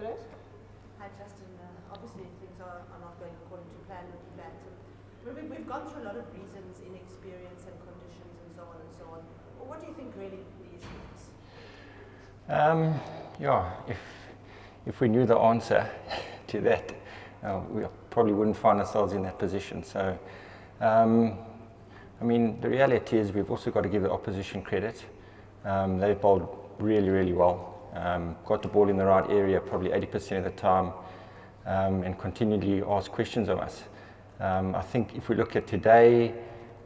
Hi Justin, obviously things are not going according to plan with the Bantam. We've gone through a lot of reasons, inexperience and conditions and so on and so on. Well, what do you think really the issue is? Yeah, if we knew the answer to that, we probably wouldn't find ourselves in that position. So, I mean, the reality is we've also got to give the opposition credit. They've bowled really, really well. Got the ball in the right area probably 80% of the time, and continually ask questions of us. I think if we look at today,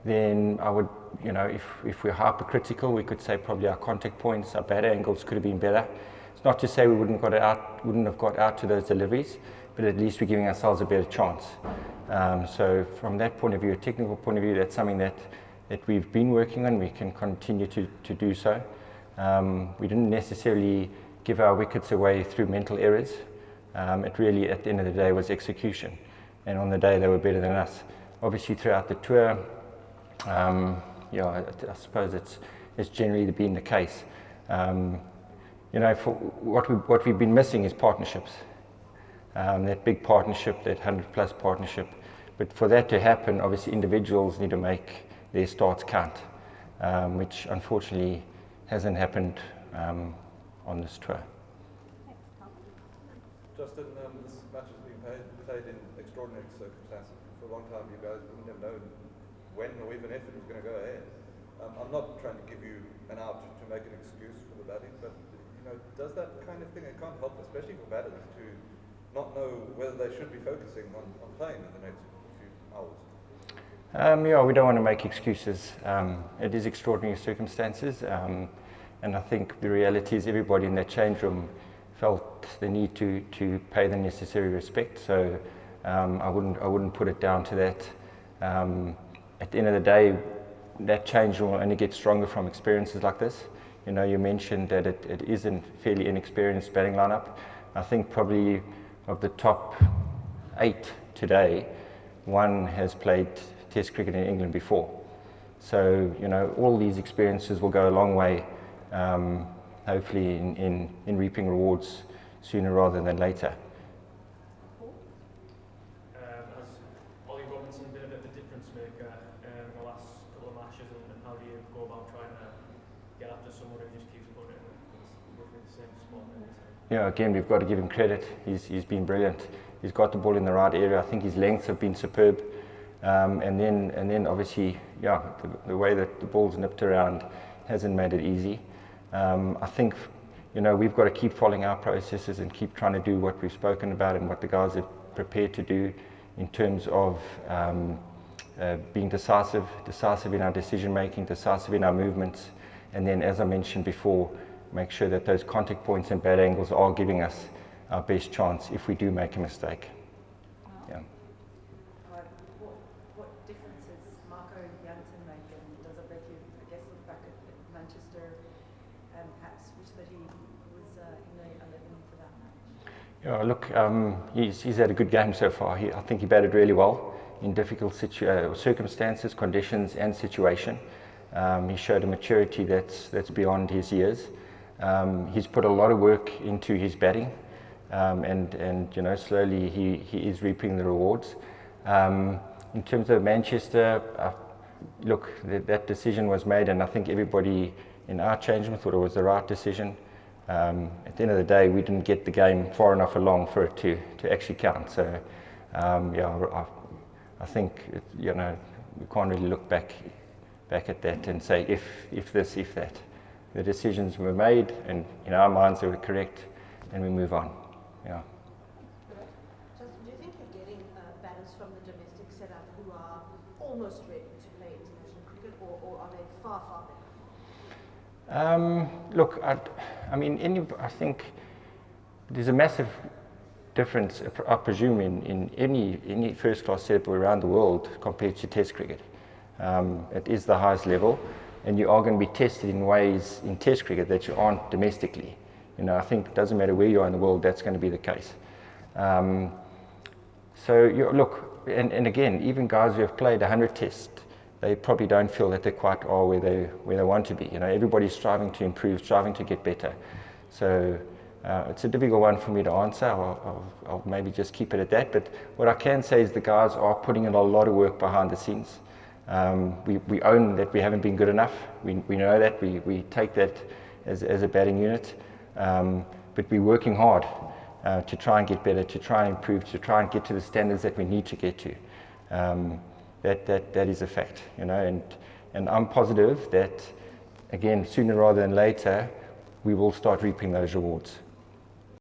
then I would, if we're hypercritical, we could say probably our contact points, our bat angles could have been better. It's not to say we wouldn't have got out to those deliveries, but at least we're giving ourselves a better chance. So from that point of view, a technical point of view, that's something that we've been working on. We can continue to do so. We didn't necessarily give our wickets away through mental errors. It really, at the end of the day, was execution. And on the day, they were better than us. Obviously, throughout the tour, I suppose it's generally been the case. For what we've been missing is partnerships. That big partnership, that 100-plus partnership. But for that to happen, obviously, individuals need to make their starts count, which unfortunately hasn't happened on this tour. Justin, this match has been played in extraordinary circumstances. For a long time, you guys wouldn't have known when or even if it was going to go ahead. I'm not trying to give you an out to make an excuse for the batting, but does that kind of thing, it can't help, especially for batters, to not know whether they should be focusing on playing in the next few hours? We don't want to make excuses. It is extraordinary circumstances, and I think the reality is everybody in that change room felt the need to pay the necessary respect. So I wouldn't put it down to that. At the end of the day, that change room will only get stronger from experiences like this. You mentioned that it is a fairly inexperienced batting lineup. I think probably of the top 8 today, 1 has played Test cricket in England before. So, all these experiences will go a long way, hopefully in reaping rewards sooner rather than later. Has Ollie Robinson been a bit of a difference maker in the last couple of matches, and how do you go about trying to get after someone who just keeps putting it in the same spot? Yeah, again, we've got to give him credit. He's been brilliant. He's got the ball in the right area. I think his lengths have been superb. And then obviously, the way that the ball's nipped around hasn't made it easy. I think, we've got to keep following our processes and keep trying to do what we've spoken about and what the guys have prepared to do in terms of being decisive in our decision making, decisive in our movements, and then, as I mentioned before, make sure that those contact points and bad angles are giving us our best chance if we do make a mistake. Yeah. What differences Marco Jansen make, and does it make you, look back at Manchester and perhaps wish that he was in the 11 for that match? Yeah, look, he's had a good game so far. I think he batted really well in difficult circumstances, conditions, and situation. He showed a maturity that's beyond his years. He's put a lot of work into his batting, and slowly he is reaping the rewards. In terms of Manchester, look, that decision was made, and I think everybody in our change room thought it was the right decision. At the end of the day, we didn't get the game far enough along for it to actually count. So, I think we can't really look back at that and say if this, if that. The decisions were made, and in our minds they were correct, and we move on. Yeah. Justin, do you think you're getting batters from the domestic setup who are almost ready to play international cricket, or are they far, far better? Look, I think there's a massive difference, I presume, in any first-class setup around the world compared to Test cricket. It is the highest level, and you are going to be tested in ways in Test cricket that you aren't domestically. I think it doesn't matter where you are in the world, that's going to be the case. Look, and again, even guys who have played 100 tests, they probably don't feel that they quite are where they want to be. Everybody's striving to improve, striving to get better. So It's a difficult one for me to answer. I'll maybe just keep it at that. But what I can say is the guys are putting in a lot of work behind the scenes. We own that we haven't been good enough. We know that. We take that as a batting unit. But we're working hard to try and get better, to try and improve, to try and get to the standards that we need to get to. That is a fact, you know. And I'm positive that, again, sooner rather than later, we will start reaping those rewards.